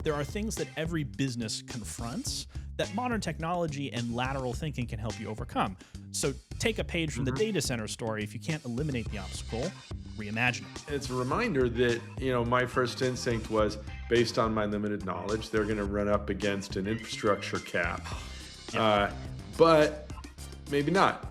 There are things that every business confronts that modern technology and lateral thinking can help you overcome. So take a page from the data center story. If you can't eliminate the obstacle, reimagine it. It's a reminder that, my first instinct was, based on my limited knowledge, they're going to run up against an infrastructure cap. But maybe not.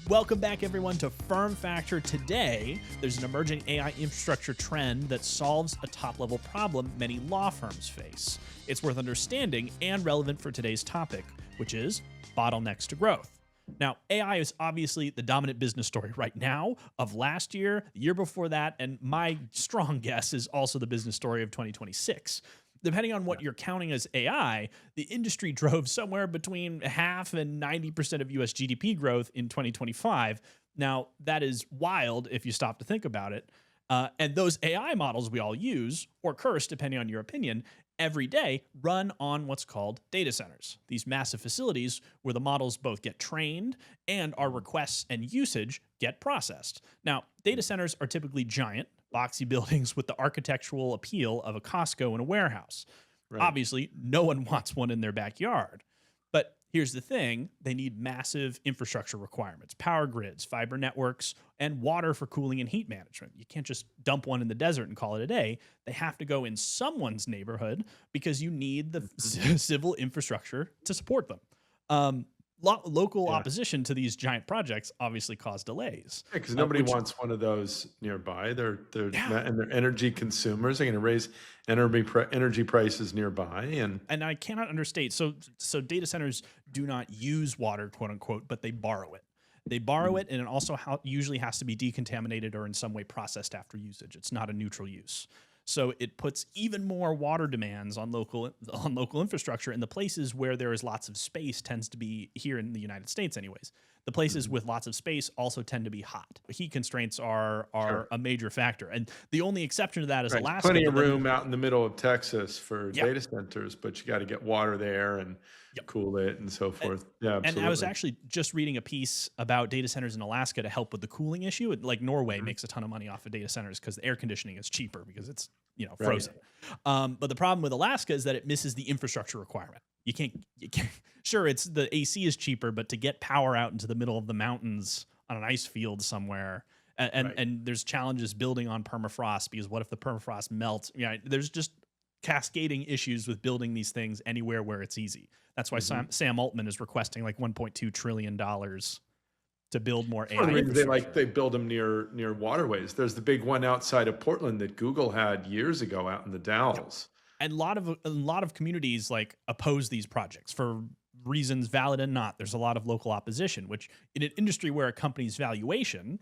Welcome back, everyone, to Firm Factor. Today, there's an emerging AI infrastructure trend that solves a top-level problem many law firms face. It's worth understanding and relevant for today's topic, which is bottlenecks to growth. Now, AI is obviously the dominant business story right now, of last year, the year before that, and my strong guess is also the business story of 2026. Depending on what you're counting as AI, the industry drove somewhere between half and 90% of US GDP growth in 2025. Now, that is wild if you stop to think about it. And those AI models we all use, or curse, depending on your opinion, every day run on what's called data centers. These massive facilities where the models both get trained and our requests and usage get processed. Now, data centers are typically giant, boxy buildings with the architectural appeal of a Costco and a warehouse. Right. Obviously, no one wants one in their backyard. But here's the thing, they need massive infrastructure requirements, power grids, fiber networks, and water for cooling and heat management. You can't just dump one in the desert and call it a day. They have to go in someone's neighborhood because you need the civil infrastructure to support them. Local opposition to these giant projects obviously cause delays. Because nobody wants one of those nearby. They're and they're energy consumers. They're going to raise energy prices nearby, and I cannot understate. So data centers do not use water, quote unquote, but they borrow it. They borrow it, and it also usually has to be decontaminated or in some way processed after usage. It's not a neutral use. So it puts even more water demands on local infrastructure, and the places where there is lots of space tends to be here in the United States anyways. The places with lots of space also tend to be hot. Heat constraints are a major factor. And the only exception to that is Alaska. Plenty of room out in the middle of Texas for data centers, but you got to get water there and cool it and so forth. And I was actually just reading a piece about data centers in Alaska to help with the cooling issue. Like Norway makes a ton of money off of data centers because the air conditioning is cheaper because it's frozen. Right. But the problem with Alaska is that it misses the infrastructure requirement. You can't. Sure, it's the AC is cheaper, but to get power out into the middle of the mountains on an ice field somewhere, and there's challenges building on permafrost because what if the permafrost melts? There's just cascading issues with building these things anywhere where it's easy. That's why Sam Altman is requesting like $1.2 trillion to build more AI infrastructure. They build them near waterways. There's the big one outside of Portland that Google had years ago out in the Dalles. And a lot of communities oppose these projects for reasons valid and not. There's a lot of local opposition, which in an industry where a company's valuation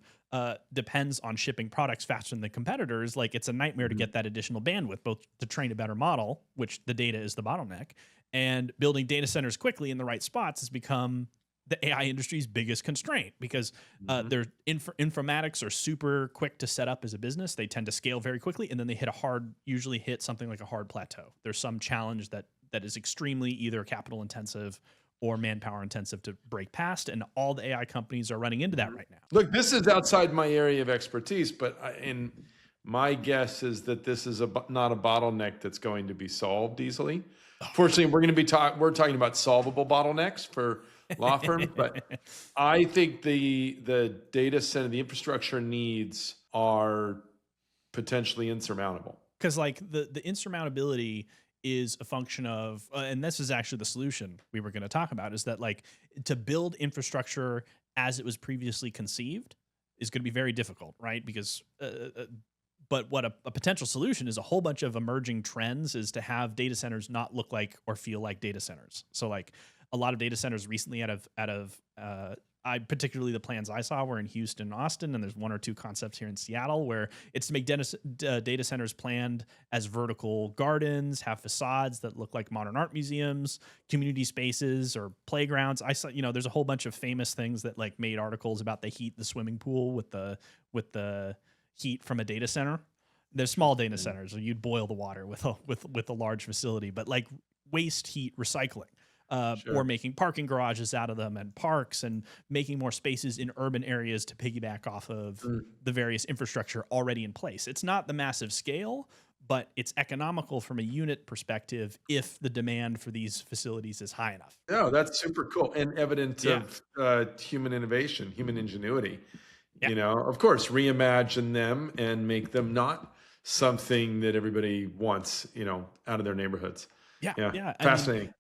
depends on shipping products faster than the competitors, it's a nightmare to get that additional bandwidth, both to train a better model, which the data is the bottleneck, and building data centers quickly in the right spots has become the AI industry's biggest constraint because their informatics are super quick to set up as a business. They tend to scale very quickly, and then they usually hit something like a hard plateau. There's some challenge that is extremely either capital intensive or manpower intensive to break past, and all the AI companies are running into that right now. Look, this is outside my area of expertise, but my guess is that this is not a bottleneck that's going to be solved easily. Fortunately, we're talking about solvable bottlenecks for law firms, but I think the data center, the infrastructure needs are potentially insurmountable. Because the insurmountability is a function of, and this is actually the solution we were going to talk about, is that to build infrastructure as it was previously conceived is going to be very difficult, right? Because but what a potential solution is a whole bunch of emerging trends is to have data centers not look like or feel like data centers. So a lot of data centers recently out of particularly the plans I saw were in Houston and Austin, and there's one or two concepts here in Seattle where it's to make data centers planned as vertical gardens, have facades that look like modern art museums, community spaces or playgrounds. I saw, there's a whole bunch of famous things that made articles about the swimming pool with the heat from a data center. There's small data centers where you'd boil the water with a large facility, but waste heat recycling. Or making parking garages out of them and parks and making more spaces in urban areas to piggyback off of the various infrastructure already in place. It's not the massive scale, but it's economical from a unit perspective if the demand for these facilities is high enough. No, that's super cool and evident Yeah. of human innovation, human ingenuity. Yeah. Of course, reimagine them and make them not something that everybody wants, out of their neighborhoods. Yeah. Yeah, Yeah. I mean, fascinating.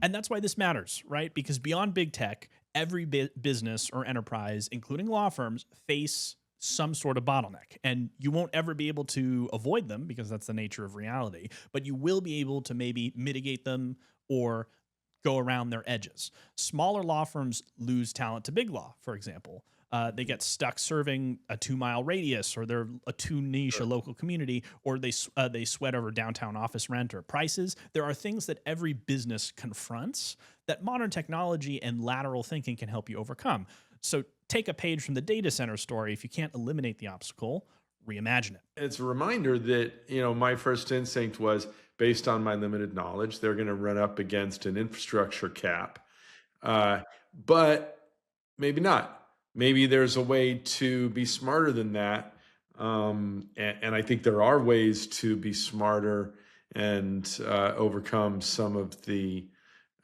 and that's why this matters, right? Because beyond big tech, every business or enterprise, including law firms, face some sort of bottleneck. And you won't ever be able to avoid them because that's the nature of reality, but you will be able to maybe mitigate them or go around their edges. Smaller law firms lose talent to big law, for example. They get stuck serving a 2-mile radius, or they're too niche a local community, or they sweat over downtown office rent or prices. There are things that every business confronts that modern technology and lateral thinking can help you overcome. So take a page from the data center story. If you can't eliminate the obstacle, reimagine it. It's a reminder that, my first instinct was based on my limited knowledge, they're going to run up against an infrastructure cap. But maybe not. Maybe there's a way to be smarter than that. And I think there are ways to be smarter and overcome some of the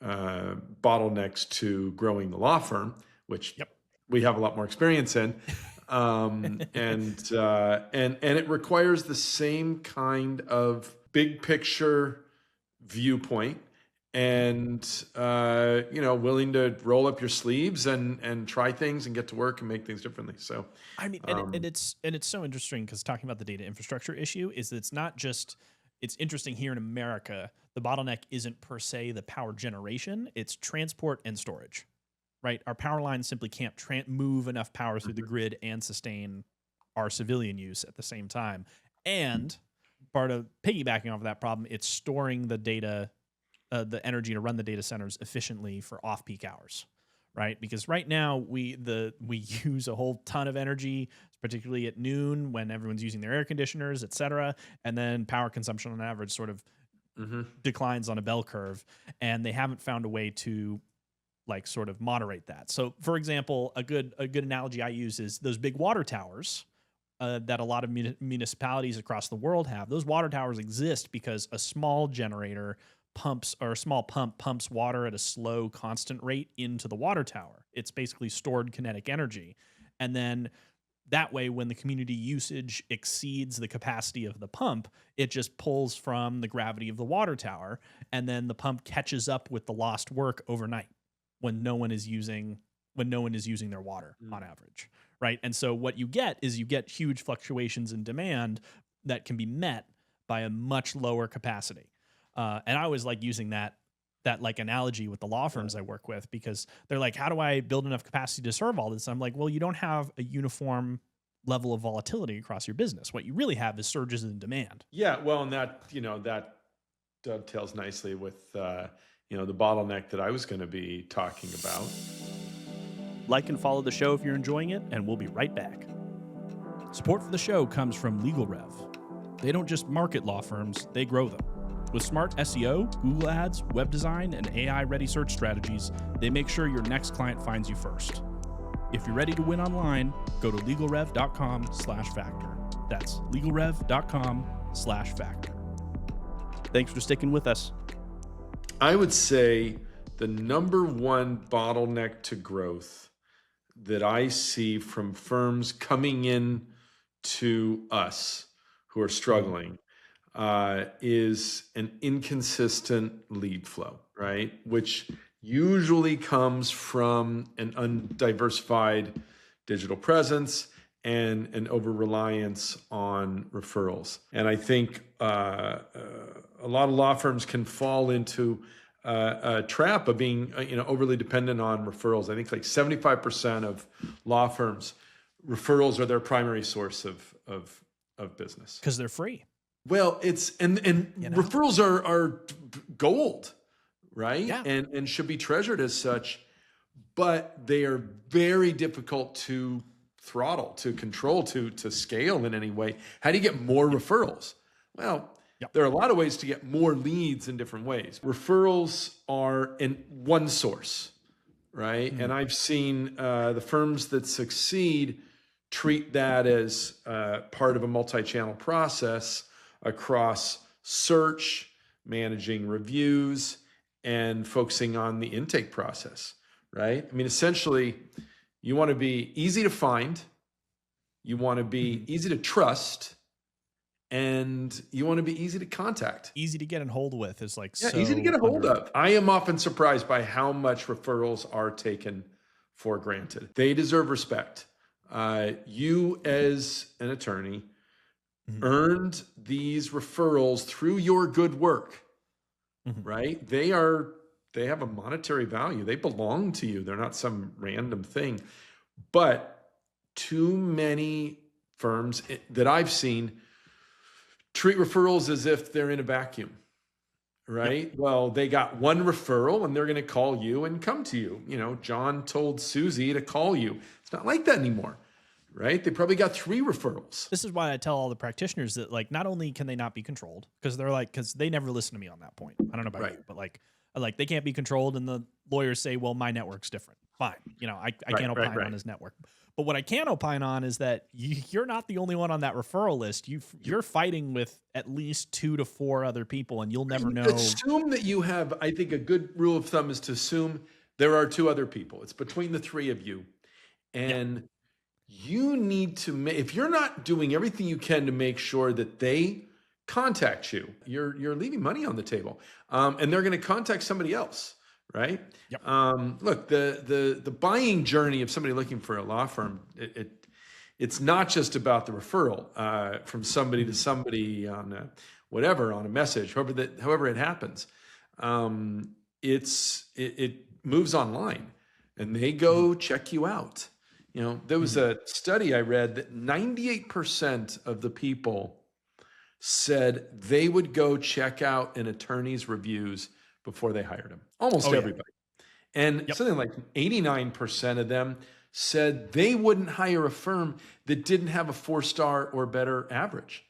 bottlenecks to growing the law firm, which we have a lot more experience in. And it requires the same kind of big picture viewpoint and willing to roll up your sleeves and try things and get to work and make things differently. So I mean, and it's so interesting because talking about the data infrastructure issue is that it's not just, it's interesting here in America, the bottleneck isn't per se the power generation, it's transport and storage, right? Our power lines simply can't move enough power through the grid and sustain our civilian use at the same time. And part of piggybacking off of that problem, it's storing the data, the energy to run the data centers efficiently for off-peak hours, right? Because right now we use a whole ton of energy, particularly at noon when everyone's using their air conditioners, et cetera. And then power consumption on average sort of declines on a bell curve. And they haven't found a way to sort of moderate that. So for example, a good analogy I use is those big water towers that a lot of municipalities across the world have. Those water towers exist because a small generator a small pump pumps water at a slow, constant rate into the water tower. It's basically stored kinetic energy. And then that way, when the community usage exceeds the capacity of the pump, it just pulls from the gravity of the water tower. And then the pump catches up with the lost work overnight when no one is using their water on average. Right. And so what you get is huge fluctuations in demand that can be met by a much lower capacity. And I always like using that analogy with the law firms I work with, because they're like, how do I build enough capacity to serve all this? I'm like, well, you don't have a uniform level of volatility across your business. What you really have is surges in demand. Yeah. Well, and that dovetails nicely with, the bottleneck that I was going to be talking about. Like and follow the show if you're enjoying it, and we'll be right back. Support for the show comes from LegalRev. They don't just market law firms, they grow them. With smart SEO, Google Ads, web design, and AI-ready search strategies, they make sure your next client finds you first. If you're ready to win online, go to legalrev.com/factor. That's legalrev.com/factor. Thanks for sticking with us. I would say the number one bottleneck to growth that I see from firms coming in to us who are struggling is an inconsistent lead flow, right? Which usually comes from an undiversified digital presence and an over-reliance on referrals. And I think a lot of law firms can fall into a trap of being overly dependent on referrals. I think 75% of law firms, referrals are their primary source of business. Because they're free. Well, it's and referrals are gold, right? Yeah. And should be treasured as such, but they are very difficult to throttle, to control, to scale in any way. How do you get more referrals? Well, there are a lot of ways to get more leads in different ways. Referrals are in one source, right? And I've seen the firms that succeed treat that as part of a multi-channel process across search, managing reviews, and focusing on the intake process, right? I mean, essentially, you want to be easy to find, you want to be easy to trust, and you want to be easy to contact. Easy to get in hold with is like so easy to get a hold of. I am often surprised by how much referrals are taken for granted. They deserve respect. You as an attorney earned these referrals through your good work, right? They have a monetary value. They belong to you. They're not some random thing. But too many firms that I've seen treat referrals as if they're in a vacuum, right? Yep. Well, they got one referral and they're going to call you and come to you. You know, John told Susie to call you. It's not like that anymore, right? They probably got 3 referrals. This is why I tell all the practitioners that, like, not only can they not be controlled, because they never listen to me on that point. I don't know about you, but like they can't be controlled, and the lawyers say, well, my network's different. Fine. You know, I can't opine on his network. But what I can opine on is that you're not the only one on that referral list. You're fighting with at least 2 to 4 other people, and you'll never know. Assume that you have, I think a good rule of thumb is to assume there are 2 other people. It's between the 3 of you. And you need to if you're not doing everything you can to make sure that they contact you, you're leaving money on the table. And they're going to contact somebody else. Right. Yep. Look, the buying journey of somebody looking for a law firm, it's not just about the referral from somebody to somebody on a message, however it happens. It moves online, and they go check you out. You know, there was a study I read that 98% of the people said they would go check out an attorney's reviews before they hired him. Almost everybody. And something like 89% of them said they wouldn't hire a firm that didn't have a 4-star or better average,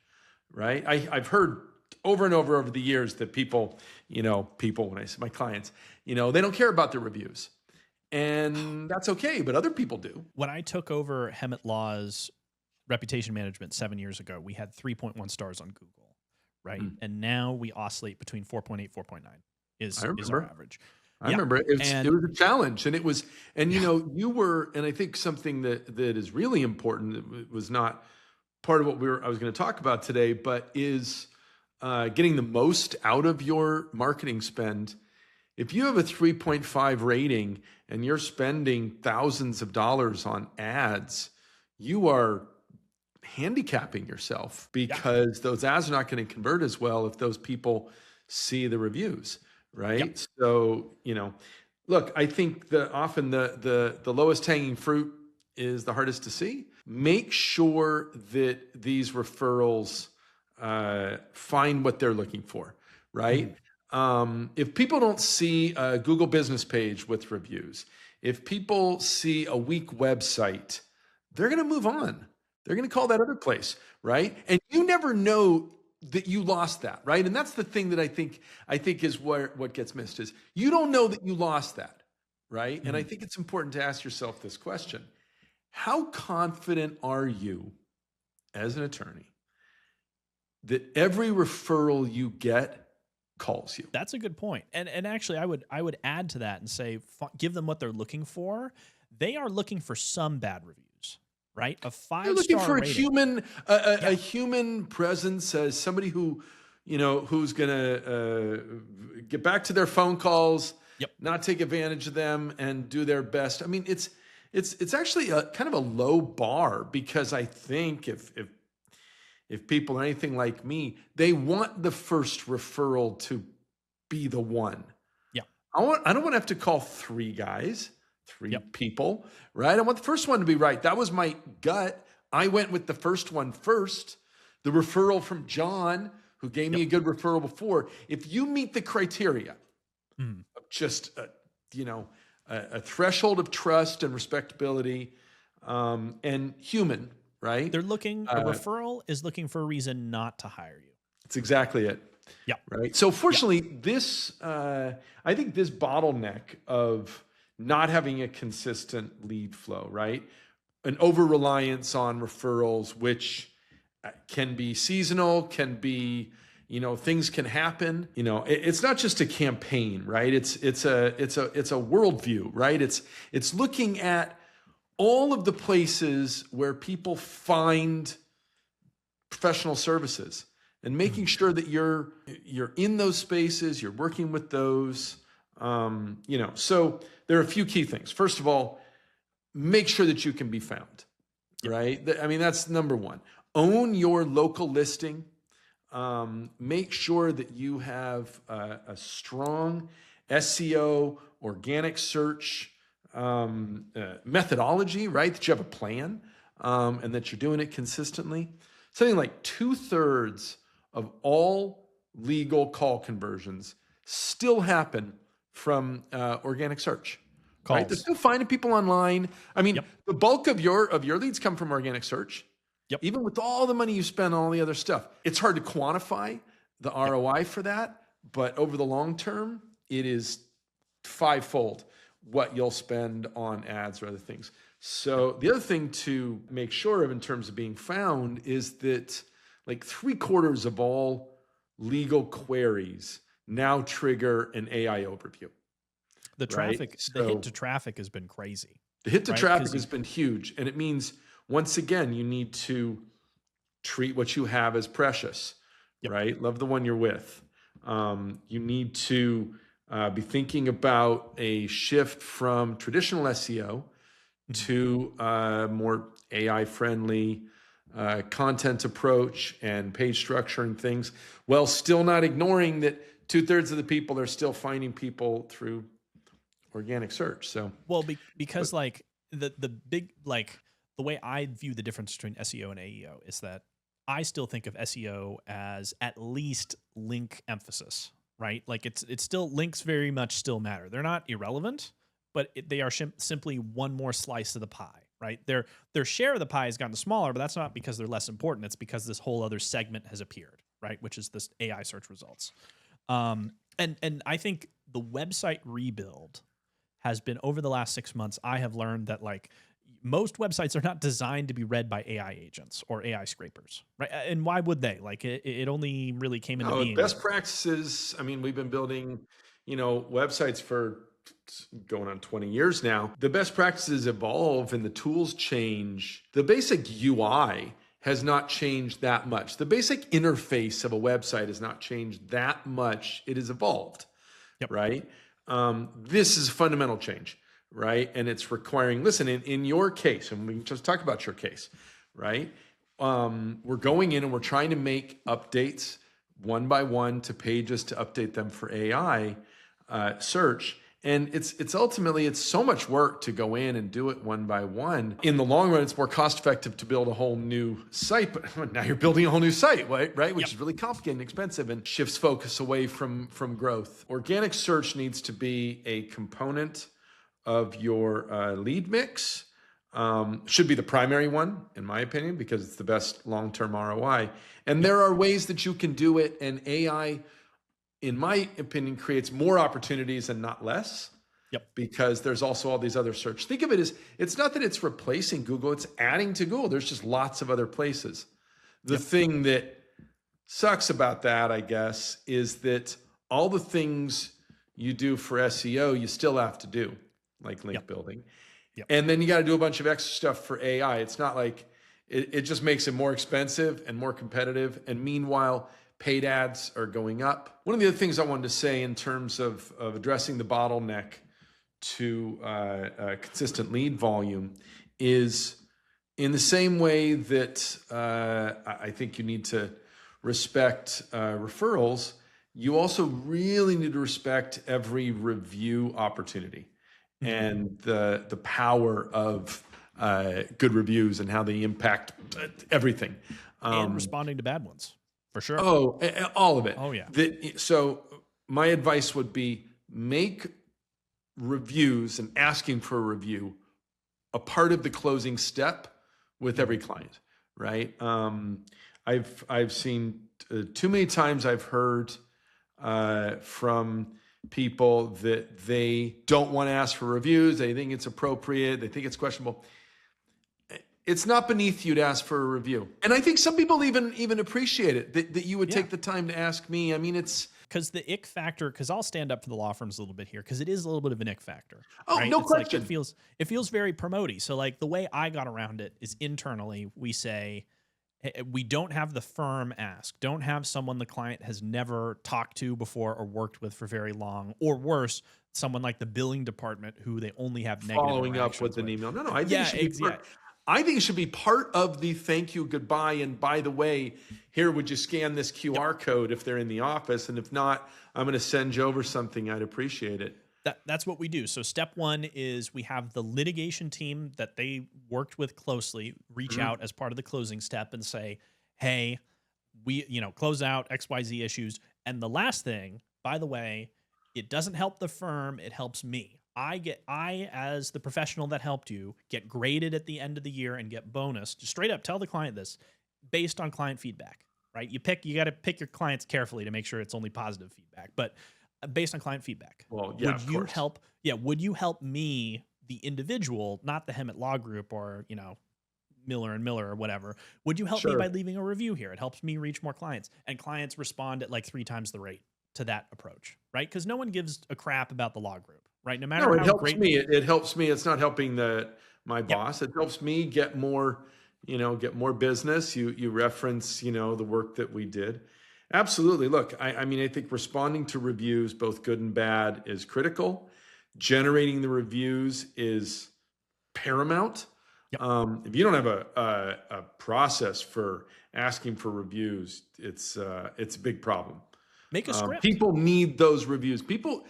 right? I've heard over and over the years that people, when I say my clients, they don't care about their reviews. And that's okay, but other people do. When I took over Hemet Law's reputation management 7 years ago, we had 3.1 stars on Google, right? And now we oscillate between 4.8, 4.9. Is our average. I remember it was a challenge, and it was, you were, and I think something that is really important, that was not part of what I was going to talk about today, but is getting the most out of your marketing spend. If you have a 3.5 rating and you're spending thousands of dollars on ads, you are handicapping yourself, because those ads are not going to convert as well if those people see the reviews. Right. Yep. So, look, I think that often the lowest hanging fruit is the hardest to see. Make sure that these referrals find what they're looking for. Right. If people don't see a Google business page with reviews, if people see a weak website, they're going to move on. They're going to call that other place. Right. And you never know that you lost that, right? And that's the thing that I think is what gets missed, is you don't know that you lost that, right? And I think it's important to ask yourself this question: how confident are you as an attorney that every referral you get calls you? That's a good point. And actually, I would add to that and say, give them what they're looking for. They are looking for some bad reviews. Right, a 5-star rating. You're looking for a human presence, as somebody who, who's gonna get back to their phone calls, not take advantage of them, and do their best. I mean, it's actually a kind of a low bar, because I think if people are anything like me, they want the first referral to be the one. Yeah, I don't want to have to call 3 guys. 3 people, right? I want the first one to be right. That was my gut. I went with the first one first. The referral from John, who gave me a good referral before. If you meet the criteria of just, a threshold of trust and respectability, and human, right? They're looking, a referral is looking for a reason not to hire you. That's exactly it. Yeah. Right. So fortunately, I think this bottleneck of not having a consistent lead flow, right? An over-reliance on referrals, which can be seasonal, can be, things can happen. It's not just a campaign, right? It's a worldview, right? It's looking at all of the places where people find professional services and making sure that you're in those spaces, you're working with those. So there are a few key things. First of all, make sure that you can be found, right? That's number one. Own your local listing. Make sure that you have a strong SEO, organic search methodology, right? That you have a plan and that you're doing it consistently. Something like 2/3 of all legal call conversions still happen from organic search. Calls. Right? They're still finding people online. The bulk of your leads come from organic search. Yep. Even with all the money you spend on all the other stuff, it's hard to quantify the ROI for that. But over the long term, it is fivefold what you'll spend on ads or other things. So the other thing to make sure of in terms of being found is that like 3/4 of all legal queries now trigger an AI overview. The traffic, the hit to traffic has been crazy. The hit to traffic has been huge. And it means, once again, you need to treat what you have as precious, right? Love the one you're with. You need to be thinking about a shift from traditional SEO to more AI-friendly content approach and page structure and things, while still not ignoring that 2/3 of the people are still finding people through organic search. So, well, because like the big, like the way I view the difference between SEO and AEO is that I still think of SEO as at least link emphasis, right? Like it's still, links very much still matter. They're not irrelevant, but they are simply one more slice of the pie, right? Their share of the pie has gotten smaller, but that's not because they're less important. It's because this whole other segment has appeared, right? Which is this AI search results. And I think the website rebuild has been, over the last 6 months, I have learned that like most websites are not designed to be read by AI agents or AI scrapers, right? And why would they? Like it only really came into being. Best practices. We've been building, websites for going on 20 years now. The best practices evolve and the tools change. The basic UI has not changed that much. The basic interface of a website has not changed that much. It has evolved, right? This is a fundamental change, right? And it's requiring, listen, in your case, and we just talked about your case, right? We're going in and we're trying to make updates one by one to pages to update them for AI search. And it's ultimately so much work to go in and do it one by one. In the long run, it's more cost effective to build a whole new site, but now you're building a whole new site, right? Which is really complicated and expensive and shifts focus away from growth. Organic search needs to be a component of your lead mix. Should be the primary one, in my opinion, because it's the best long-term ROI. And there are ways that you can do it, and AI, in my opinion, creates more opportunities and not less. Because there's also all these other search. Think of it as, it's not that it's replacing Google, it's adding to Google. There's just lots of other places. The thing that sucks about that, I guess, is that all the things you do for SEO, you still have to do, like link building. And then you got to do a bunch of extra stuff for AI. It's not like, it just makes it more expensive and more competitive. And meanwhile, paid ads are going up. One of the other things I wanted to say in terms of addressing the bottleneck to consistent lead volume is, in the same way that I think you need to respect referrals, you also really need to respect every review opportunity and the power of good reviews and how they impact everything. And responding to bad ones. For sure. Oh, all of it. Oh, yeah. So my advice would be, make reviews and asking for a review a part of the closing step with every client, right? I've seen too many times, I've heard from people that they don't want to ask for reviews. They think it's appropriate. They think it's questionable. it's not beneath you to ask for a review. And I think some people even appreciate it, that you would Yeah. take the time to ask me. I mean, it's, Because the ick factor, because I'll stand up for the law firms a little bit here, because it is a little bit of an ick factor. oh, right? no It's like question. it feels very promoty. So like the way I got around it is internally we say, hey, we don't have the firm ask, don't have someone the client has never talked to before or worked with for very long, or worse, someone like the billing department who they only have negative Following up with interactions an email. No, I think Yeah, it should be part. I think it should be part of the thank you, goodbye, and by the way, here, would you scan this QR code if they're in the office? And if not, I'm going to send you over something. I'd appreciate it. That's what we do. So step one is we have the litigation team that they worked with closely reach out as part of the closing step and say, hey, we, close out XYZ issues. And the last thing, by the way, it doesn't help the firm, it helps me. I, as the professional that helped you, get graded at the end of the year and get bonus. Just straight up tell the client this based on client feedback, right? You got to pick your clients carefully to make sure it's only positive feedback, but based on client feedback. Well, yeah, would of you course. help? Yeah. Would you help me, the individual, not the Hemet Law Group or, Miller and Miller or whatever? Would you help me Sure. by leaving a review here? It helps me reach more clients, and clients respond at like 3 times the rate to that approach, right? Because no one gives a crap about the law group, right? No matter No, it how helps great. me. It helps me. It's not helping my Yep. boss. It helps me get more, get more business. You reference, the work that we did. Absolutely. Look, I mean, I think responding to reviews, both good and bad, is critical. Generating the reviews is paramount. Yep. If you don't have a process for asking for reviews, it's a big problem. Make a script. People need those reviews. People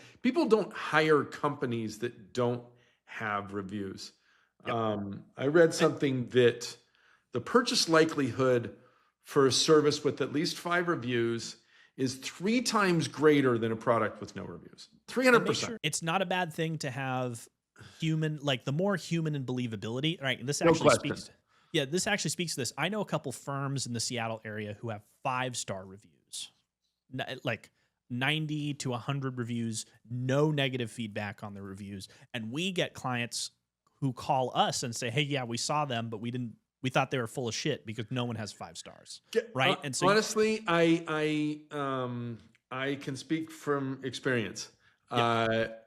don't hire companies that don't have reviews. Yep. I read something that the purchase likelihood for a service with at least 5 reviews is 3 times greater than a product with no reviews. 300%. It's not a bad thing to have human, like the more human and believability, right? And this No actually question. speaks. Yeah, this actually speaks to this. I know a couple firms in the Seattle area who have 5-star reviews. Like 90 to 100 reviews, no negative feedback on the reviews. And we get clients who call us and say, hey, yeah, we saw them, but we thought they were full of shit because no one has 5 stars. Right. And so honestly, I can speak from experience.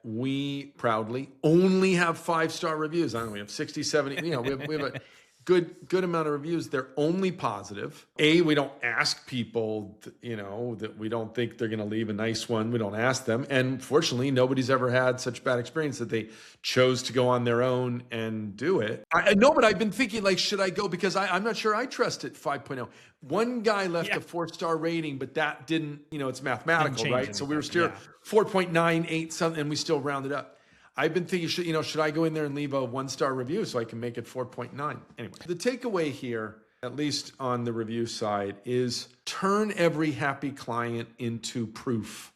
We proudly only have 5-star reviews. I don't know, we have 60, 70, we have a good amount of reviews. They're only positive. We don't ask people, that we don't think they're going to leave a nice one. We don't ask them. And fortunately, nobody's ever had such bad experience that they chose to go on their own and do it. I know, but I've been thinking, like, should I go? Because I'm not sure I trust it 5.0. One guy left a 4-star rating, but that didn't, it's mathematical, right? Anything. So we were still 4.98 something, and we still rounded up. I've been thinking, should I go in there and leave a 1-star review so I can make it 4.9? Anyway, the takeaway here, at least on the review side, is turn every happy client into proof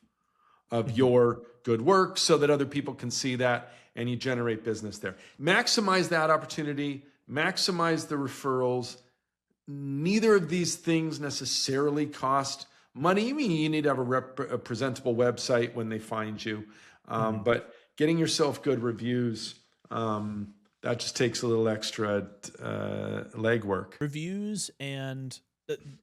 of your good work so that other people can see that and you generate business there. Maximize that opportunity, maximize the referrals. Neither of these things necessarily cost money. I mean, you need to have a presentable website when they find you, but getting yourself good reviews, that just takes a little extra legwork. Reviews and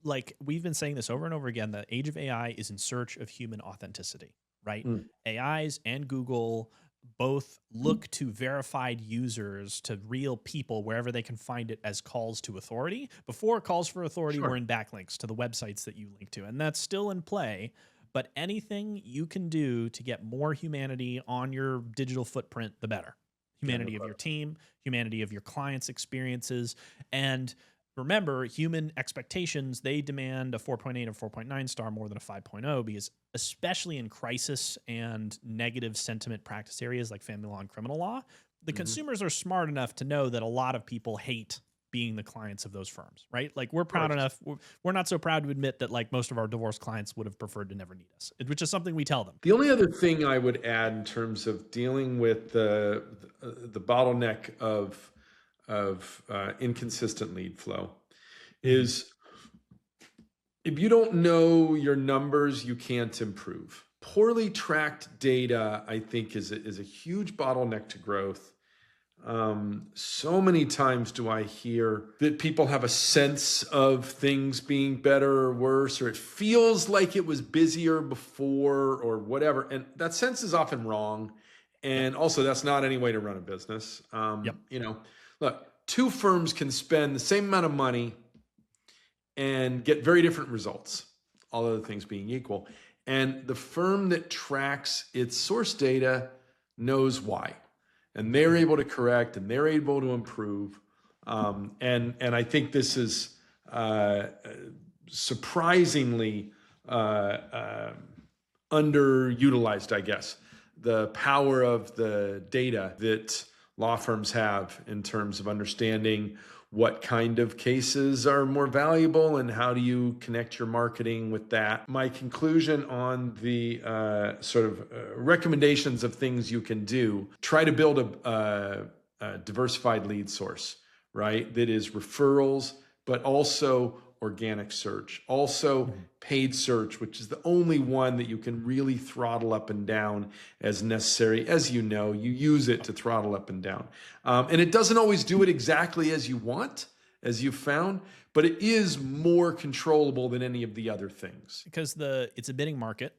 like we've been saying this over and over again, the age of AI is in search of human authenticity, right? AIs and Google both look to verified users, to real people wherever they can find it, as calls to authority. Before, calls for authority were in backlinks to the websites that you link to, and that's still in play. But anything you can do to get more humanity on your digital footprint, the better. Humanity of your team, humanity of your clients' experiences. And remember, human expectations, they demand a 4.8 or 4.9 star more than a 5.0, because especially in crisis and negative sentiment practice areas like family law and criminal law, the consumers are smart enough to know that a lot of people hate being the clients of those firms, right? Like we're proud enough. We're not so proud to admit that like most of our divorce clients would have preferred to never need us, which is something we tell them. The only other thing I would add in terms of dealing with the bottleneck of inconsistent lead flow is, if you don't know your numbers, you can't improve. Poorly tracked data, I think, is a huge bottleneck to growth. So many times do I hear that people have a sense of things being better or worse, or it feels like it was busier before or whatever. And that sense is often wrong. Yep. And also, that's not any way to run a business. Yep. Look, two firms can spend the same amount of money and get very different results, all other things being equal. And the firm that tracks its source data knows why. And they're able to correct and they're able to improve. And I think this is surprisingly underutilized, I guess, the power of the data that law firms have in terms of understanding what kind of cases are more valuable and how do you connect your marketing with that. My conclusion on the recommendations of things you can do, try to build a diversified lead source, right? That is referrals, but also organic search, also paid search, which is the only one that you can really throttle up and down as necessary. As you know, you use it to throttle up and down. And it doesn't always do it exactly as you want, as you've found, but it is more controllable than any of the other things. Because it's a bidding market,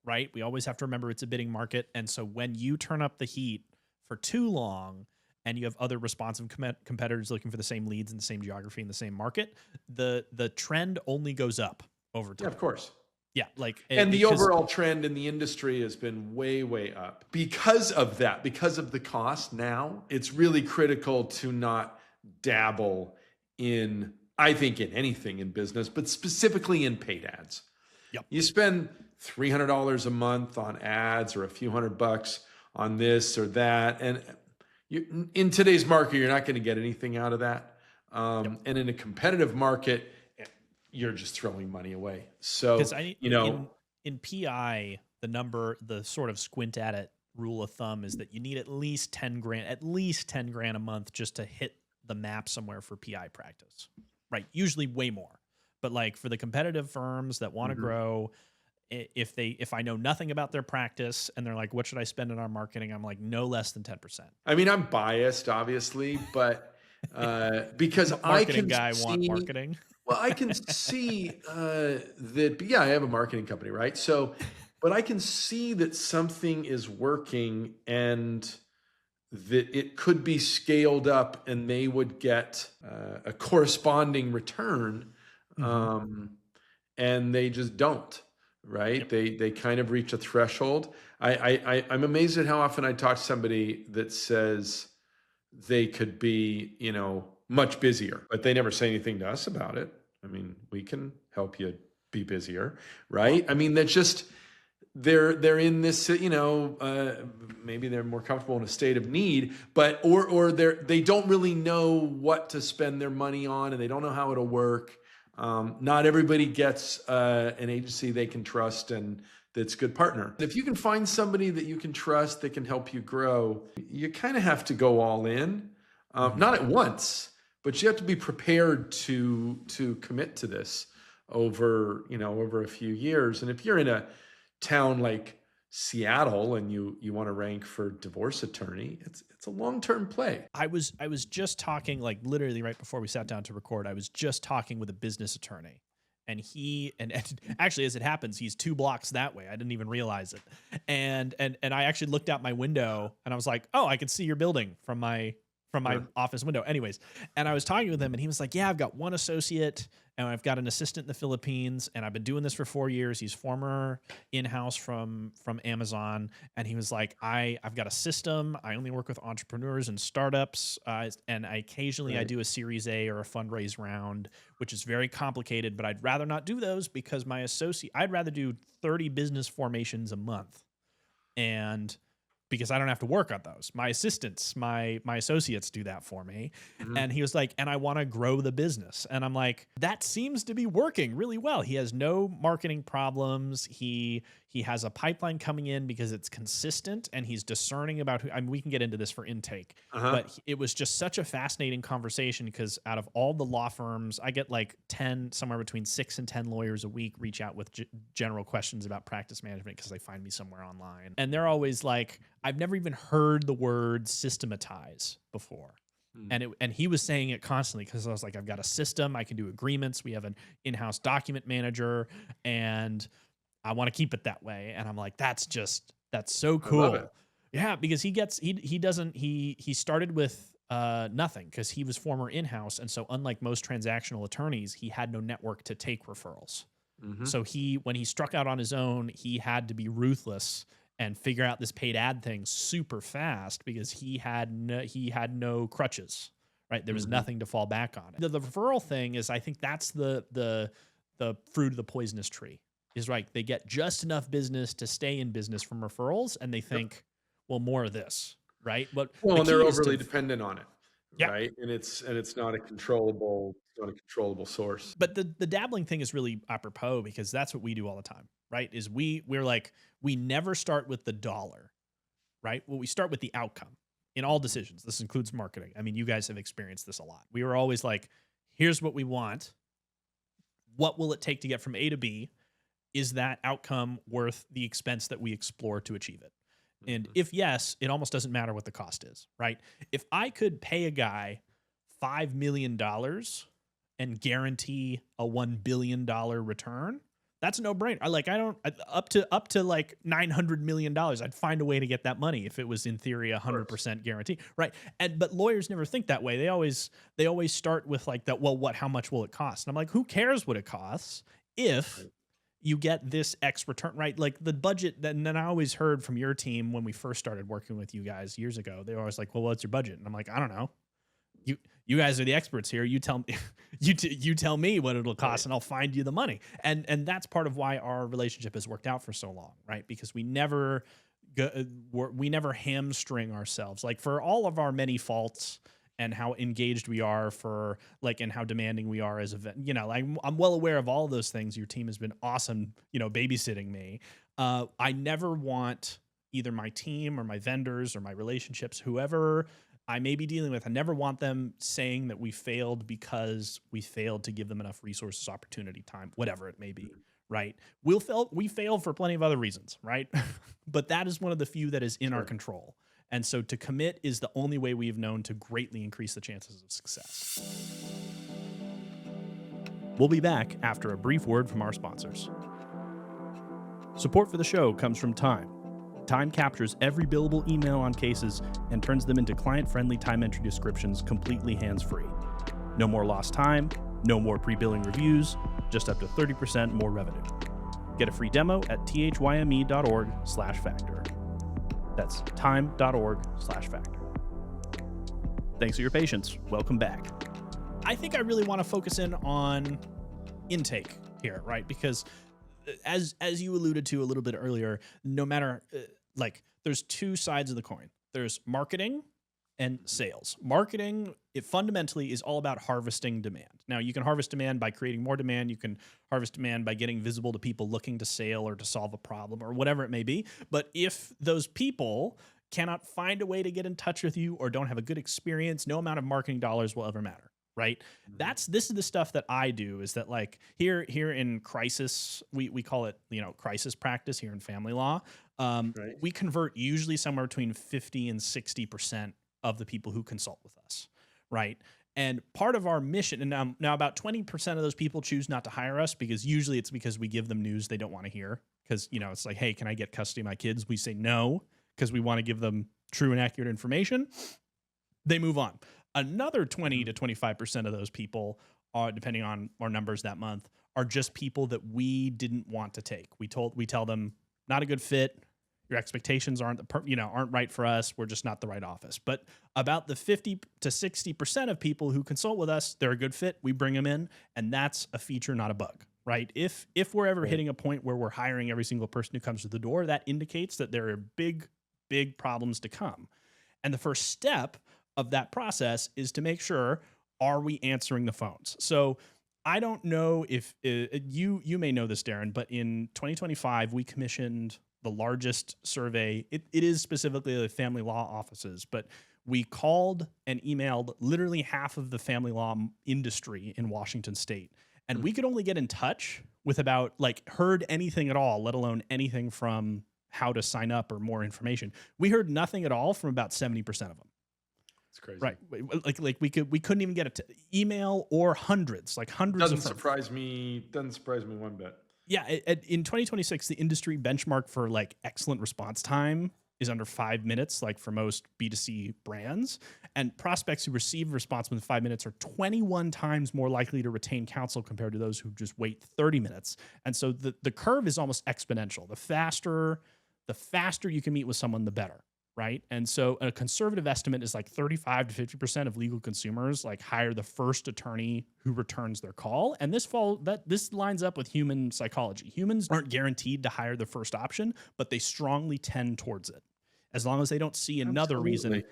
right? We always have to remember it's a bidding market. And so when you turn up the heat for too long, and you have other responsive competitors looking for the same leads in the same geography in the same market, the trend only goes up over time. Yeah, of course. Yeah, and the overall trend in the industry has been way, way up. Because of that, because of the cost now, it's really critical to not dabble in, I think, in anything in business, but specifically in paid ads. Yep. You spend $300 a month on ads or a few $100 on this or that, and in today's market, you're not going to get anything out of that. And in a competitive market, you're just throwing money away. So, in PI, the sort of squint at it rule of thumb is that you need at least 10 grand a month just to hit the map somewhere for PI practice, right? Usually way more, but like for the competitive firms that want to grow, if I know nothing about their practice and they're like, what should I spend on our marketing? I'm like, no less than 10%. I mean, I'm biased, obviously, but because want marketing. Well, I can see that, yeah, I have a marketing company, right? So, but I can see that something is working and that it could be scaled up and they would get a corresponding return, and they just don't. Right? Yep. They kind of reach a threshold. I'm amazed at how often I talk to somebody that says they could be, much busier, but they never say anything to us about it. I mean, we can help you be busier, right? I mean, that's just they're in this, maybe they're more comfortable in a state of need, but or they don't really know what to spend their money on, and they don't know how it'll work. Not everybody gets an agency they can trust and that's a good partner. If you can find somebody that you can trust that can help you grow, you kind of have to go all in, not at once, but you have to be prepared to commit to this over a few years. And if you're in a town like Seattle and you want to rank for divorce attorney, it's a long-term play. I was just talking, like literally right before we sat down to record, I was just talking with a business attorney, and and actually, as it happens, he's 2 blocks that way. I didn't even realize it. And I actually looked out my window and I was like, oh, I can see your building from my office window. Anyways, and I was talking with him and he was like, yeah, I've got one associate and I've got an assistant in the Philippines and I've been doing this for 4 years. He's former in-house from Amazon. And he was like, I've got a system. I only work with entrepreneurs and startups. And I do a Series A or a fundraise round, which is very complicated, but I'd rather not do those because I'd rather do 30 business formations a month. And because I don't have to work on those. My assistants, my associates do that for me. And he was like, and I want to grow the business. And I'm like, that seems to be working really well. He has no marketing problems. He He has a pipeline coming in because it's consistent, and he's discerning about who. I mean, we can get into this for intake, but it was just such a fascinating conversation because out of all the law firms, I get like 10, somewhere between 6 and 10 lawyers a week reach out with general questions about practice management because they find me somewhere online. And they're always like, I've never even heard the word systematize before. And he was saying it constantly because I was like, I've got a system, I can do agreements, we have an in-house document manager, and I want to keep it that way. And I'm like, that's so cool. I love it. Yeah, because he started with nothing because he was former in-house, and so unlike most transactional attorneys, he had no network to take referrals. So when he struck out on his own, he had to be ruthless and figure out this paid ad thing super fast because he had no crutches, right? There was nothing to fall back on. The referral thing is, I think that's the fruit of the poisonous tree. Is right. They get just enough business to stay in business from referrals, and they think, well, more of this, right? But and they're overly dependent on it, Yep. right? And it's not a controllable source. But the dabbling thing is really apropos because that's what we do all the time, right? Is we're like, we never start with the dollar, right? Well, we start with the outcome in all decisions. This includes marketing. I mean, you guys have experienced this a lot. We were always like, here's what we want. What will it take to get from A to B? Is that outcome worth the expense that we explore to achieve it? And if yes, it almost doesn't matter what the cost is, right? If I could pay a guy $5 million and guarantee a $1 billion return, that's a no-brainer. Up to like $900 million, I'd find a way to get that money if it was in theory 100% guarantee, right? But lawyers never think that way. They always start with like that. Well, how much will it cost? And I'm like, who cares what it costs if you get this X return, right? Like the budget. And then I always heard from your team when we first started working with you guys years ago, they were always like, well, what's your budget? And I'm like, I don't know. You guys are the experts here. You tell me, you tell me what it'll cost, and I'll find you the money. And that's part of why our relationship has worked out for so long, right? Because we never hamstring ourselves. Like for all of our many faults and how engaged we are and how demanding we are as a vet, I'm well aware of all of those things. Your team has been awesome, babysitting me. I never want either my team or my vendors or my relationships, whoever I may be dealing with, I never want them saying that we failed because we failed to give them enough resources, opportunity, time, whatever it may be, right? We fail for plenty of other reasons, right? But that is one of the few that is in our control. And so to commit is the only way we have known to greatly increase the chances of success. We'll be back after a brief word from our sponsors. Support for the show comes from Time. Time captures every billable email on cases and turns them into client-friendly time entry descriptions completely hands-free. No more lost time, no more pre-billing reviews, just up to 30% more revenue. Get a free demo at thyme.org/factor. That's time.org/factor. Thanks for your patience. Welcome back. I think I really want to focus in on intake here, right? Because as you alluded to a little bit earlier, no matter there's two sides of the coin. There's marketing and sales. Marketing, it fundamentally is all about harvesting demand. Now, you can harvest demand by creating more demand. You can harvest demand by getting visible to people looking to sell or to solve a problem or whatever it may be. But if those people cannot find a way to get in touch with you or don't have a good experience, no amount of marketing dollars will ever matter. Right. This is the stuff that I do, is that like here in crisis, we call it, crisis practice here in family law. We convert usually somewhere between 50 and 60% of the people who consult with us. Right. And part of our mission, and now about 20% of those people choose not to hire us because usually it's because we give them news they don't want to hear. Because, it's like, hey, can I get custody of my kids? We say no, because we want to give them true and accurate information. They move on. Another 20 to 25% of those people, depending on our numbers that month, are just people that we didn't want to take. We tell them not a good fit. Your expectations aren't right for us. We're just not the right office. But about the 50 to 60% of people who consult with us, they're a good fit. We bring them in, and that's a feature, not a bug, right? If we're ever hitting a point where we're hiring every single person who comes to the door, that indicates that there are big problems to come. And the first step of that process is to make sure, are we answering the phones? So I don't know if you may know this, Darren, but in 2025 we commissioned the largest survey. It is specifically the family law offices, but we called and emailed literally half of the family law industry in Washington State, and we could only get in touch with about like heard anything at all, let alone anything from how to sign up or more information. We heard nothing at all from about 70% of them. It's crazy. Right. Like we couldn't even get it to email or hundreds Doesn't surprise me one bit. Yeah. In 2026, the industry benchmark for like excellent response time is under 5 minutes, like for most B2C brands. And prospects who receive a response within 5 minutes are 21 times more likely to retain counsel compared to those who just wait 30 minutes. And so the curve is almost exponential. The faster you can meet with someone, the better. Right. And so a conservative estimate is like 35 to 50% of legal consumers like hire the first attorney who returns their call. And this lines up with human psychology. Humans aren't guaranteed to hire the first option, but they strongly tend towards it as long as they don't see another reason,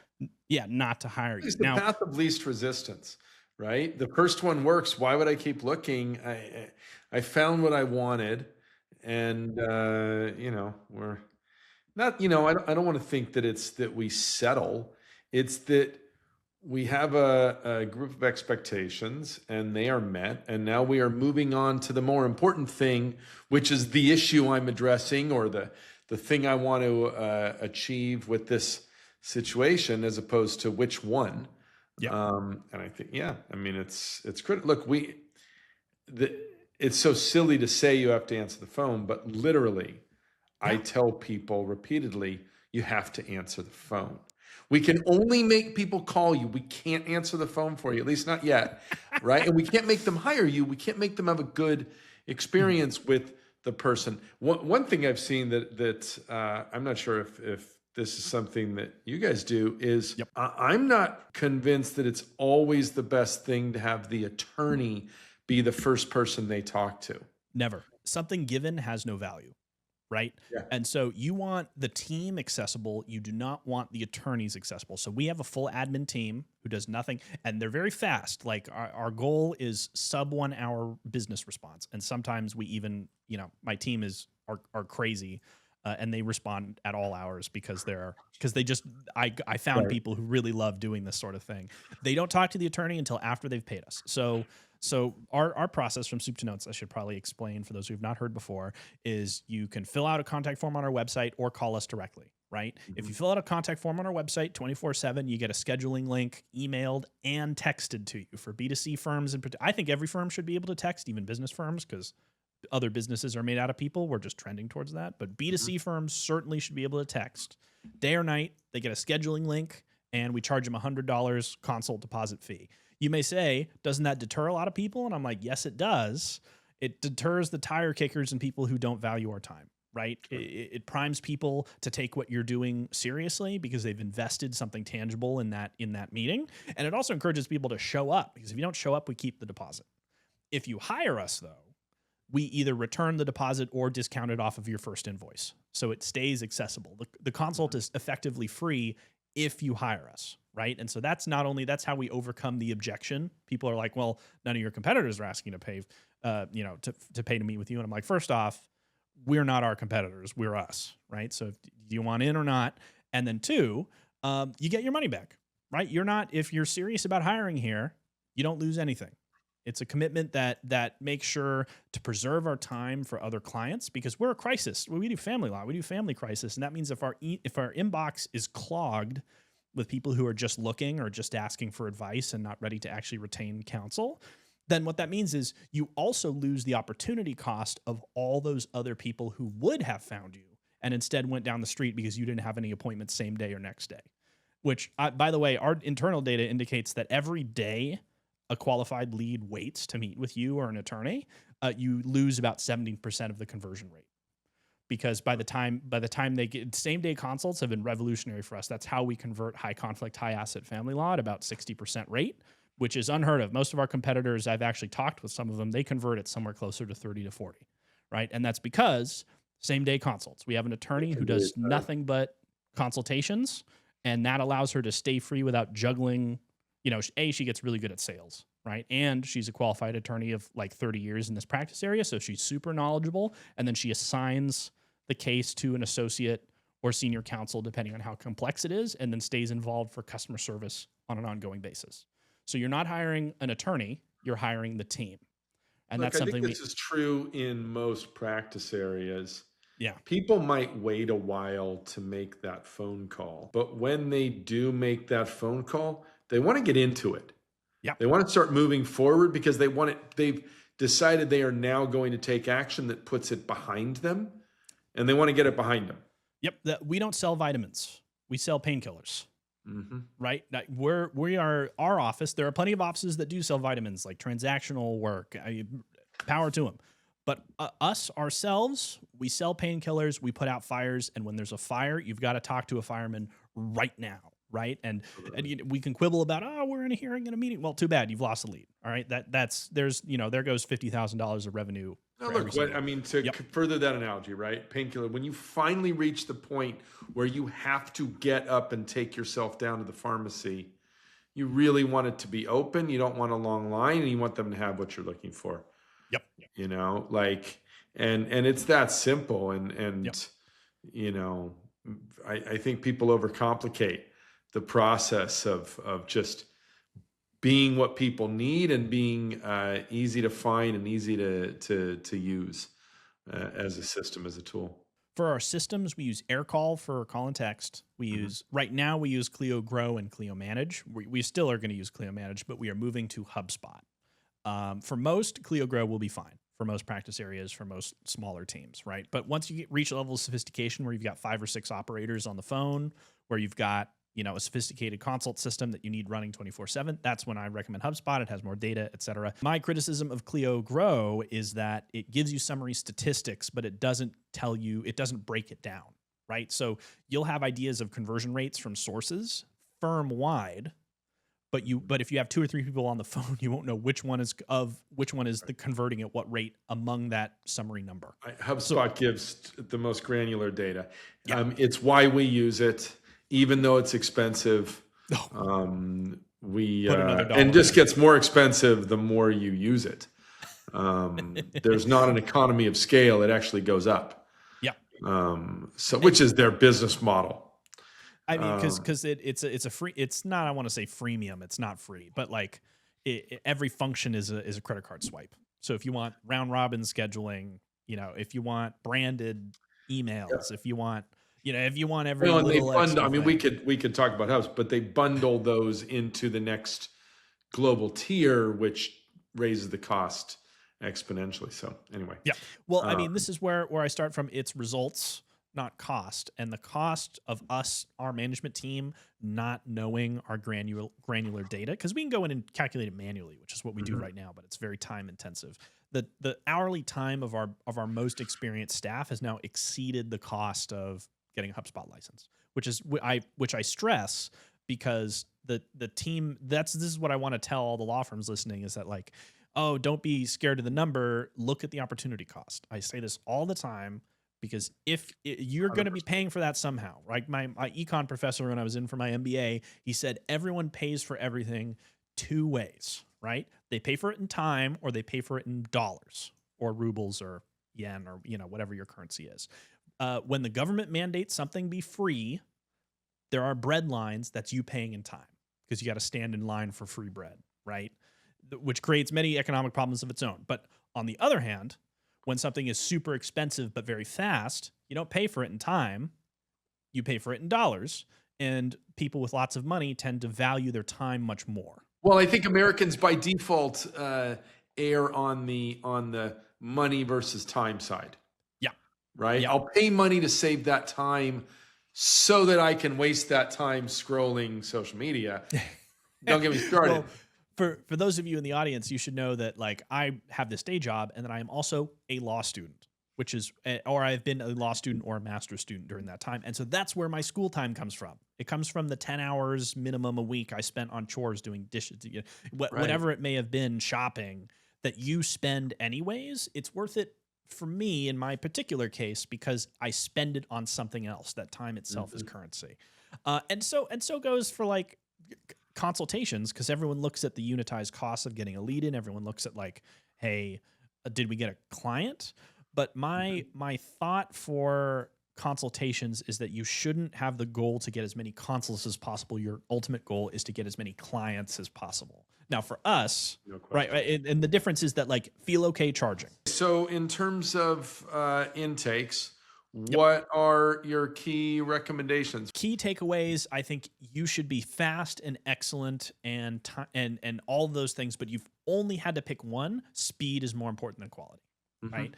not to hire you. It's the path of least resistance, right? The first one works. Why would I keep looking? I found what I wanted, and we're not, I don't want to think that it's that we settle. It's that we have a group of expectations and they are met. And now we are moving on to the more important thing, which is the issue I'm addressing or the thing I want to achieve with this situation, as opposed to which one. Yeah. And I think, it's critical. Look, it's so silly to say you have to answer the phone, but literally, I tell people repeatedly, you have to answer the phone. We can only make people call you. We can't answer the phone for you, at least not yet, right? And we can't make them hire you. We can't make them have a good experience with the person. One thing I've seen that I'm not sure if this is something that you guys do is I'm not convinced that it's always the best thing to have the attorney be the first person they talk to. Never. Something given has no value. Right. Yeah. And so you want the team accessible. You do not want the attorneys accessible. So we have a full admin team who does nothing, and they're very fast. Like our goal is sub 1 hour business response. And sometimes we even, my team are crazy and they respond at all hours because I found people who really love doing this sort of thing. They don't talk to the attorney until after they've paid us. So our process from soup to nuts, I should probably explain for those who have not heard before, is you can fill out a contact form on our website or call us directly, right? Mm-hmm. If you fill out a contact form on our website 24/7, you get a scheduling link emailed and texted to you. For B2C firms, I think every firm should be able to text, even business firms, because other businesses are made out of people. We're just trending towards that. But B2C firms certainly should be able to text. Day or night, they get a scheduling link, and we charge them $100 consult deposit fee. You may say, doesn't that deter a lot of people? And I'm like, yes, it does. It deters the tire kickers and people who don't value our time, right? It primes people to take what you're doing seriously because they've invested something tangible in that meeting. And it also encourages people to show up, because if you don't show up, we keep the deposit. If you hire us, though, we either return the deposit or discount it off of your first invoice. So it stays accessible. The consult is effectively free if you hire us, right? And so that's how we overcome the objection. People are like, well, none of your competitors are asking to pay, to pay to meet with you. And I'm like, first off, we're not our competitors, we're us, right? So do you want in or not? And then two, you get your money back, right? If you're serious about hiring here, you don't lose anything. It's a commitment that makes sure to preserve our time for other clients, because we're a crisis. We do family law, we do family crisis, and that means if our inbox is clogged with people who are just looking or just asking for advice and not ready to actually retain counsel, then what that means is you also lose the opportunity cost of all those other people who would have found you and instead went down the street because you didn't have any appointments same day or next day. Which, by the way, our internal data indicates that every day a qualified lead waits to meet with you or an attorney, you lose about 70% of the conversion rate. Because by the time they get, same day consults have been revolutionary for us. That's how we convert high conflict, high asset family law at about 60% rate, which is unheard of. Most of our competitors, I've actually talked with some of them, they convert it somewhere closer to 30 to 40, right? And that's because same day consults. We have an attorney who does nothing but consultations, and that allows her to stay free without juggling. She gets really good at sales, right? And she's a qualified attorney of like 30 years in this practice area, so she's super knowledgeable. And then she assigns the case to an associate or senior counsel, depending on how complex it is, and then stays involved for customer service on an ongoing basis. So you're not hiring an attorney, you're hiring the team. And Look, that's I think something this is true in most practice areas. yeah. People might wait a while to make that phone call, but when they do make that phone call, they want to get into it. Yeah. They want to start moving forward because they've decided they are now going to take action that puts it behind them, and they want to get it behind them. Yep. We don't sell vitamins. We sell painkillers. Mm-hmm. Right? We are our office. There are plenty of offices that do sell vitamins, like transactional work. Power to them. But us ourselves, we sell painkillers. We put out fires, and when there's a fire, you've got to talk to a fireman right now, right? And we can quibble about, we're in a hearing in a meeting. Well, too bad, you've lost the lead. All right, there goes $50,000 of revenue. Now look, to further that analogy, right? Painkiller, when you finally reach the point where you have to get up and take yourself down to the pharmacy, you really want it to be open. You don't want a long line, and you want them to have what you're looking for. Yep. You know, like, and it's that simple. And you know, I think people overcomplicate the process of just being what people need and being easy to find and easy to use as a system, as a tool. For our systems, we use AirCall for call and text. We use Clio Grow and Clio Manage. We still are going to use Clio Manage, but we are moving to HubSpot. For most, Clio Grow will be fine for most practice areas, for most smaller teams, right? But once you reach a level of sophistication where you've got 5 or 6 operators on the phone, where you've got a sophisticated consult system that you need running 24/7, that's when I recommend HubSpot. It has more data, et cetera. My criticism of Clio Grow is that it gives you summary statistics, but it doesn't break it down, right? So you'll have ideas of conversion rates from sources firm-wide, but if you have 2 or 3 people on the phone, you won't know which one is the converting at what rate among that summary number. HubSpot gives the most granular data. Yeah. It's why we use it, even though it's expensive. And just gets more expensive the more you use it. There's not an economy of scale; it actually goes up. Yeah. Which is their business model. I mean, because it's a free. It's not. I want to say freemium. It's not free, but like every function is a credit card swipe. So if you want round robin scheduling, if you want branded emails, if you want every little extra I mean, thing. we could talk about Hubs, but they bundle those into the next global tier, which raises the cost exponentially. So anyway, yeah. Well, I mean, this is where I start from. It's results, not cost, and the cost of our management team, not knowing our granular data, because we can go in and calculate it manually, which is what we do right now, but it's very time intensive. The hourly time of our most experienced staff has now exceeded the cost of getting a HubSpot license, which I stress because the team, this is what I want to tell all the law firms listening, is that like, oh, don't be scared of the number, look at the opportunity cost. I say this all the time, because if you're going to be paying for that somehow, right? My econ professor, when I was in for my MBA, he said everyone pays for everything 2 ways, right? They pay for it in time, or they pay for it in dollars or rubles or yen or whatever your currency is. When the government mandates something be free, there are bread lines that's you paying in time, because you got to stand in line for free bread, right? Which creates many economic problems of its own. But on the other hand, when something is super expensive but very fast, you don't pay for it in time, you pay for it in dollars, and people with lots of money tend to value their time much more. Well, I think Americans by default err on the money versus time side. Yeah. Right? Yeah. I'll pay money to save that time so that I can waste that time scrolling social media. Don't get me started. Well, for those of you in the audience, you should know that like I have this day job, and then I am also a law student, or I've been a law student or a master's student during that time. And so that's where my school time comes from. It comes from the 10 hours minimum a week I spent on chores, doing dishes, whatever it may have been, shopping, that you spend anyways. It's worth it for me in my particular case, because I spend it on something else. That time itself is currency. And so goes for like consultations, because everyone looks at the unitized cost of getting a lead in. Everyone looks at like, hey, did we get a client? But my thought for consultations is that you shouldn't have the goal to get as many consults as possible. Your ultimate goal is to get as many clients as possible. Now for us, right, and the difference is that like feel okay charging. So in terms of intakes, what are your key recommendations? Key takeaways, I think you should be fast and excellent and all those things, but you've only had to pick one. Speed is more important than quality, right?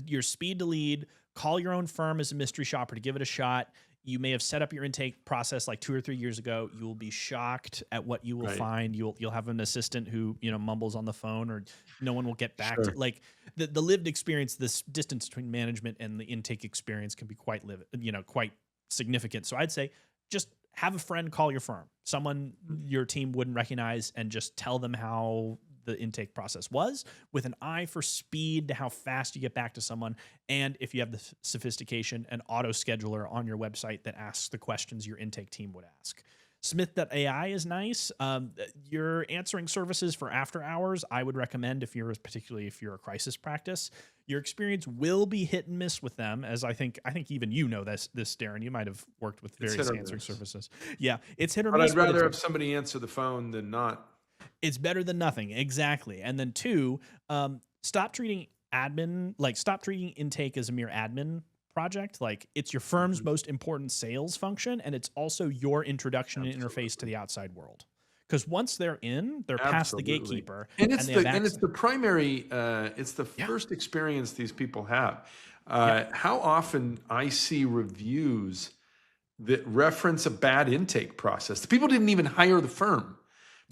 Your speed to lead, call your own firm as a mystery shopper to give it a shot. You may have set up your intake process like 2 or 3 years ago. You will be shocked at what you will find. You'll have an assistant who, mumbles on the phone, or no one will get back to like the lived experience. This distance between management and the intake experience can be quite quite significant. So I'd say just have a friend call your firm, someone your team wouldn't recognize, and just tell them how the intake process was, with an eye for speed to how fast you get back to someone. And if you have the sophistication, an auto scheduler on your website that asks the questions your intake team would ask. Smith.ai is nice. Your answering services for after hours, I would recommend particularly if you're a crisis practice. Your experience will be hit and miss with them, as I think even this, Darren. You might have worked with various answering services. Yeah, it's hit or miss. But I'd rather have somebody answer the phone than not. It's better than nothing. Exactly. And then 2, stop treating intake as a mere admin project. Like, it's your firm's most important sales function, and it's also your introduction and interface to the outside world. Because once they're in, they're past the gatekeeper, and it's the primary. It's the first experience these people have. How often I see reviews that reference a bad intake process. The people didn't even hire the firm.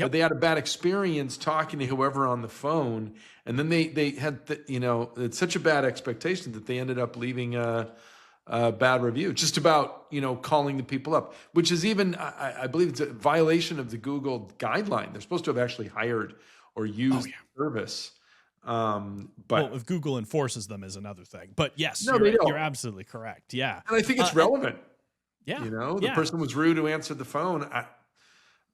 But they had a bad experience talking to whoever on the phone, and then they had it's such a bad expectation that they ended up leaving a bad review just about calling the people up, which is even I believe it's a violation of the Google guideline. They're supposed to have actually hired or used the service. But if Google enforces them is another thing. But yes, you're absolutely correct. Yeah, and I think it's relevant. The person was rude who answered the phone.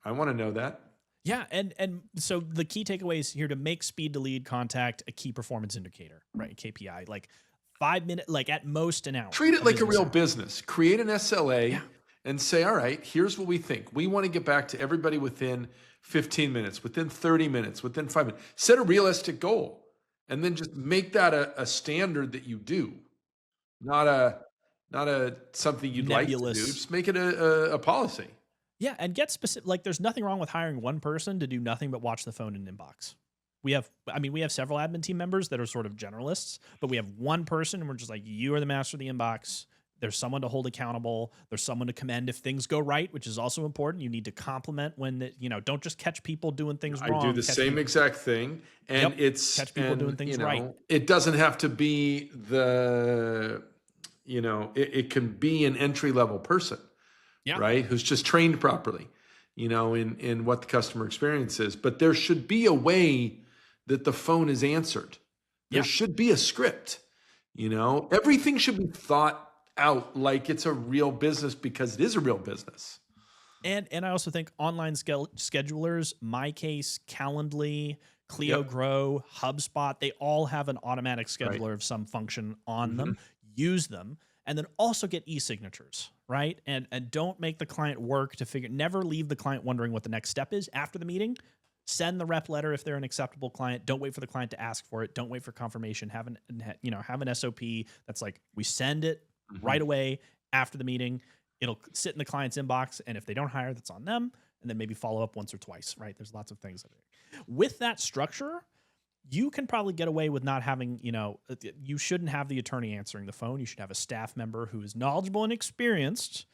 I want to know that. Yeah, and so the key takeaways here: to make speed to lead contact a key performance indicator, right? KPI, like 5 minutes, like at most an hour. Treat it like a real business. Create an SLA and say, all right, here's what we think. We want to get back to everybody within 15 minutes, within 30 minutes, within 5 minutes. Set a realistic goal, and then just make that a standard that you do, not a something you'd nebulous. Like to do. Just make it a policy. Yeah, and get specific. Like, there's nothing wrong with hiring one person to do nothing but watch the phone and inbox. We have several admin team members that are sort of generalists, but we have one person, and we're just like, you are the master of the inbox. There's someone to hold accountable. There's someone to commend if things go right, which is also important. You need to compliment when don't just catch people doing things wrong. I do the same exact thing, and catch people doing things right. It doesn't have to be it can be an entry-level person. Right? Who's just trained properly, in what the customer experience is. But there should be a way that the phone is answered. There should be a script, everything should be thought out like it's a real business, because it is a real business. And I also think online schedulers, MyCase, Calendly, Clio Grow, HubSpot, they all have an automatic scheduler of some function on them. Use them. And then also get e-signatures, right? And don't make the client work to never leave the client wondering what the next step is after the meeting. Send the rep letter if they're an acceptable client. Don't wait for the client to ask for it. Don't wait for confirmation. Have an SOP that's like, we send it right away after the meeting. It'll sit in the client's inbox, and if they don't hire, that's on them. And then maybe follow up once or twice, right? There's lots of things. With that structure, you can probably get away with not having, you shouldn't have the attorney answering the phone. You should have a staff member who is knowledgeable and experienced,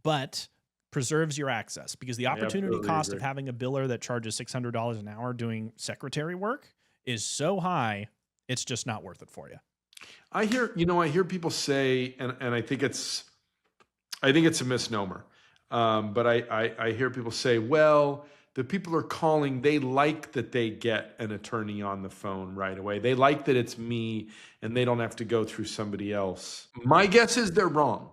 but preserves your access, because the opportunity cost of having a biller that charges $600 an hour doing secretary work is so high, it's just not worth it for you. I hear people say, and I think it's a misnomer. But I hear people say, well, the people are calling, they like that they get an attorney on the phone right away. They like that it's me and they don't have to go through somebody else. My guess is they're wrong,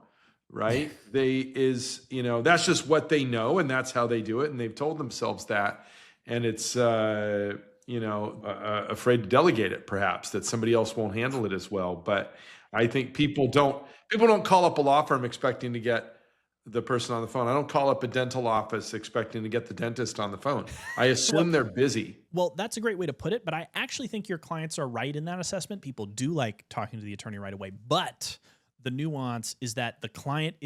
right? That's just what they know, and that's how they do it, and they've told themselves that, and it's afraid to delegate it, perhaps, that somebody else won't handle it as well. But I think people don't call up a law firm expecting to get the person on the phone. I don't call up a dental office expecting to get the dentist on the phone. I assume they're busy. Well, that's a great way to put it, but I actually think your clients are right in that assessment. People do like talking to the attorney right away, but the nuance is that the client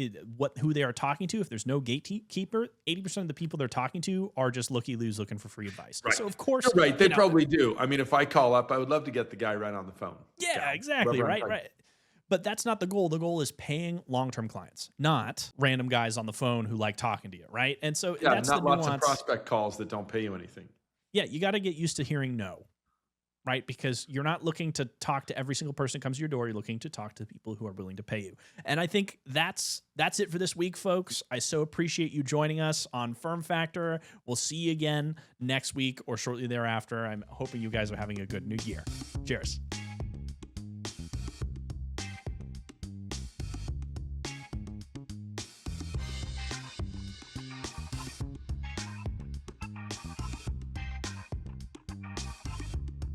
who they are talking to. If there's no gatekeeper, 80% of the people they're talking to are just looky-loos looking for free advice. Right. So of course, you're right. They probably do. I mean, if I call up, I would love to get the guy right on the phone. Yeah, exactly. Right. But that's not the goal. The goal is paying long-term clients, not random guys on the phone who like talking to you, right? And so that's not the nuance. Lots of prospect calls that don't pay you anything. Yeah, you got to get used to hearing no, right? Because you're not looking to talk to every single person who comes to your door. You're looking to talk to people who are willing to pay you. And I think that's it for this week, folks. I so appreciate you joining us on Firm Factor. We'll see you again next week or shortly thereafter. I'm hoping you guys are having a good new year. Cheers.